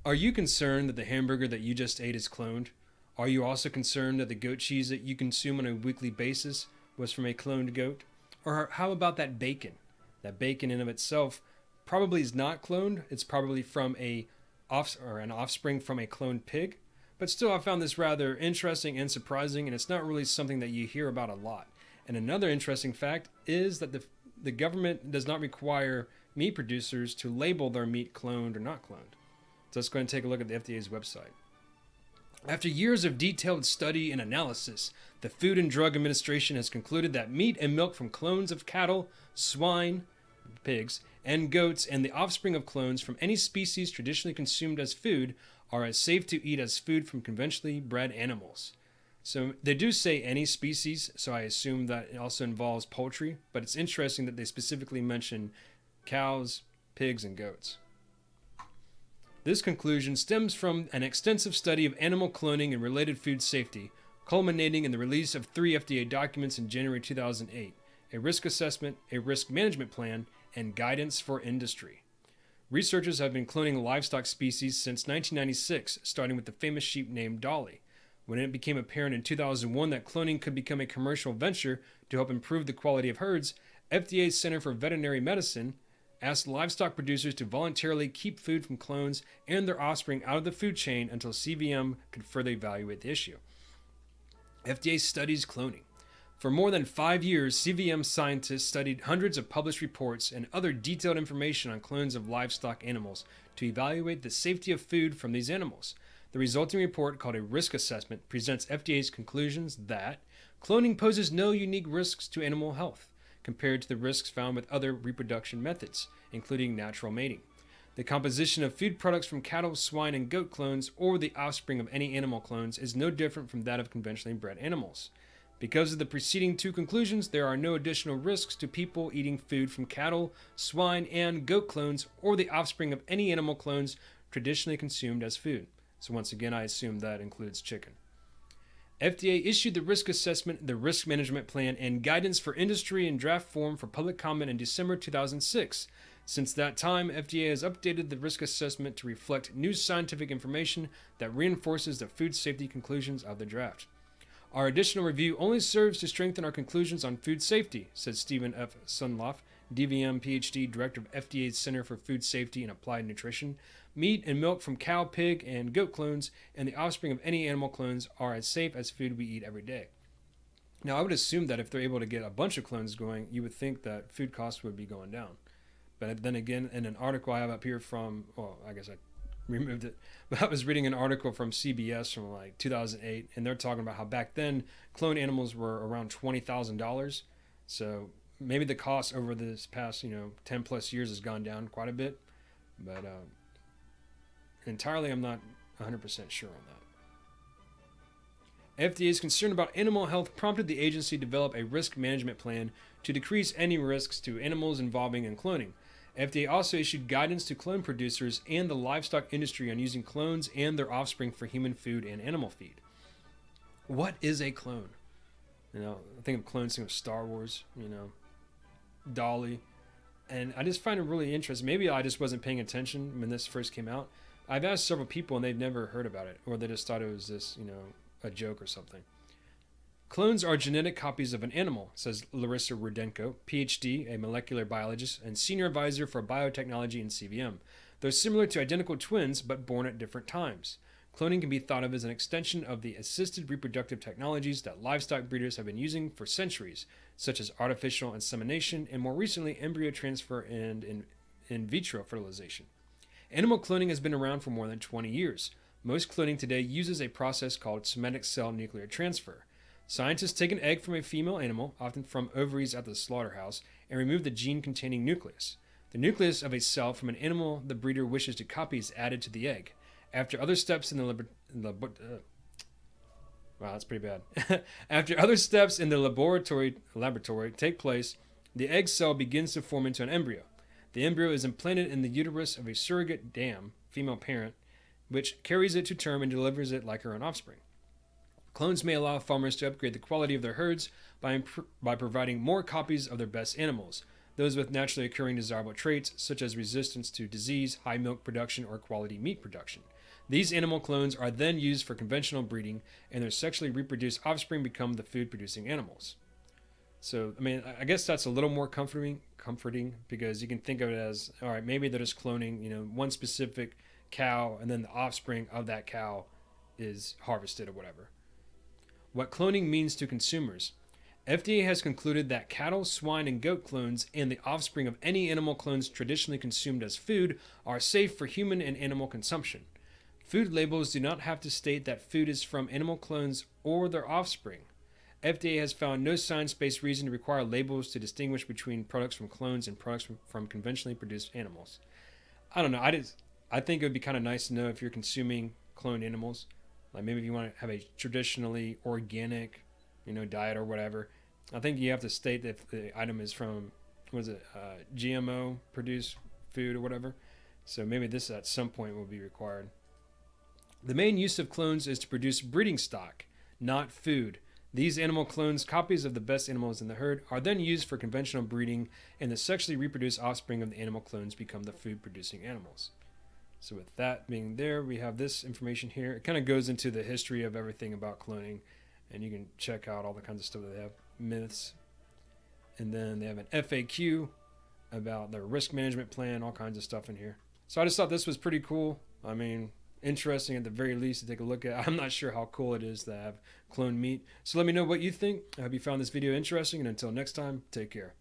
Are you concerned that the hamburger that you just ate is cloned? Are you also concerned that the goat cheese that you consume on a weekly basis was from a cloned goat? Or how about that bacon? That bacon in of itself probably is not cloned. It's probably from an offspring from a cloned pig. But still, I found this rather interesting and surprising, and it's not really something that you hear about a lot. And another interesting fact is that the government does not require meat producers to label their meat cloned or not cloned. So let's go ahead and take a look at the FDA's website. After years of detailed study and analysis, the Food and Drug Administration has concluded that meat and milk from clones of cattle, swine, pigs, and goats, and the offspring of clones from any species traditionally consumed as food are as safe to eat as food from conventionally bred animals. So they do say any species, so I assume that it also involves poultry, but it's interesting that they specifically mention cows, pigs, and goats. This conclusion stems from an extensive study of animal cloning and related food safety, culminating in the release of 3 FDA documents in January 2008, a risk assessment, a risk management plan, and guidance for industry. Researchers have been cloning livestock species since 1996, starting with the famous sheep named Dolly. When it became apparent in 2001 that cloning could become a commercial venture to help improve the quality of herds, FDA's Center for Veterinary Medicine asked livestock producers to voluntarily keep food from clones and their offspring out of the food chain until CVM could further evaluate the issue. FDA studies cloning. For more than 5 years, CVM scientists studied hundreds of published reports and other detailed information on clones of livestock animals to evaluate the safety of food from these animals. The resulting report, called a risk assessment, presents FDA's conclusions that cloning poses no unique risks to animal health compared to the risks found with other reproduction methods, including natural mating. The composition of food products from cattle, swine, and goat clones, or the offspring of any animal clones, is no different from that of conventionally bred animals. Because of the preceding 2 conclusions, there are no additional risks to people eating food from cattle, swine, and goat clones, or the offspring of any animal clones traditionally consumed as food. So once again, I assume that includes chicken. FDA issued the risk assessment, the risk management plan, and guidance for industry in draft form for public comment in December 2006. Since that time, FDA has updated the risk assessment to reflect new scientific information that reinforces the food safety conclusions of the draft. Our additional review only serves to strengthen our conclusions on food safety, said Stephen F. Sunloff, DVM PhD, Director of FDA's Center for Food Safety and Applied Nutrition. Meat and milk from cow, pig, and goat clones and the offspring of any animal clones are as safe as food we eat every day. Now, I would assume that if they're able to get a bunch of clones going, you would think that food costs would be going down. But then again, in an article I have up here from, well, I guess I removed it, but I was reading an article from CBS from like 2008, and they're talking about how back then cloned animals were around $20,000. So maybe the cost over this past 10 plus years has gone down quite a bit, but entirely I'm not 100% sure on that. FDA's concern about animal health prompted the agency to develop a risk management plan to decrease any risks to animals involving in cloning. FDA also issued guidance to clone producers and the livestock industry on using clones and their offspring for human food and animal feed. What is a clone? I think of clones, think of Star Wars, Dolly. And I just find it really interesting. Maybe I just wasn't paying attention when this first came out. I've asked several people and they've never heard about it, or they just thought it was this, a joke or something. Clones are genetic copies of an animal, says Larissa Rudenko, PhD, a molecular biologist and senior advisor for biotechnology in CVM. They're similar to identical twins, but born at different times. Cloning can be thought of as an extension of the assisted reproductive technologies that livestock breeders have been using for centuries, such as artificial insemination and more recently embryo transfer and in vitro fertilization. Animal cloning has been around for more than 20 years. Most cloning today uses a process called somatic cell nuclear transfer. Scientists take an egg from a female animal, often from ovaries at the slaughterhouse, and remove the gene-containing nucleus. The nucleus of a cell from an animal the breeder wishes to copy is added to the egg. After other steps in the wow, that's pretty bad. After other steps in the laboratory take place, the egg cell begins to form into an embryo. The embryo is implanted in the uterus of a surrogate dam, female parent, which carries it to term and delivers it like her own offspring. Clones may allow farmers to upgrade the quality of their herds by providing more copies of their best animals, those with naturally occurring desirable traits such as resistance to disease, high milk production, or quality meat production. These animal clones are then used for conventional breeding, and their sexually reproduced offspring become the food-producing animals. So, I mean, I guess that's a little more comforting because you can think of it as, all right, maybe they're just cloning, one specific cow, and then the offspring of that cow is harvested or whatever. What cloning means to consumers. FDA has concluded that cattle, swine, and goat clones and the offspring of any animal clones traditionally consumed as food are safe for human and animal consumption. Food labels do not have to state that food is from animal clones or their offspring. FDA has found no science-based reason to require labels to distinguish between products from clones and products from conventionally produced animals. I don't know. I think it would be kind of nice to know if you're consuming cloned animals. Like maybe if you want to have a traditionally organic, diet or whatever. I think you have to state that if the item is from, GMO produced food or whatever. So maybe this at some point will be required. The main use of clones is to produce breeding stock, not food. These animal clones, copies of the best animals in the herd, are then used for conventional breeding, and the sexually reproduced offspring of the animal clones become the food-producing animals. So with that being there, we have this information here. It kind of goes into the history of everything about cloning, and you can check out all the kinds of stuff that they have, myths. And then they have an FAQ about their risk management plan, all kinds of stuff in here. So I just thought this was pretty cool. I mean, interesting at the very least to take a look at. I'm not sure how cool it is to have cloned meat. So let me know what you think. I hope you found this video interesting, and until next time, take care.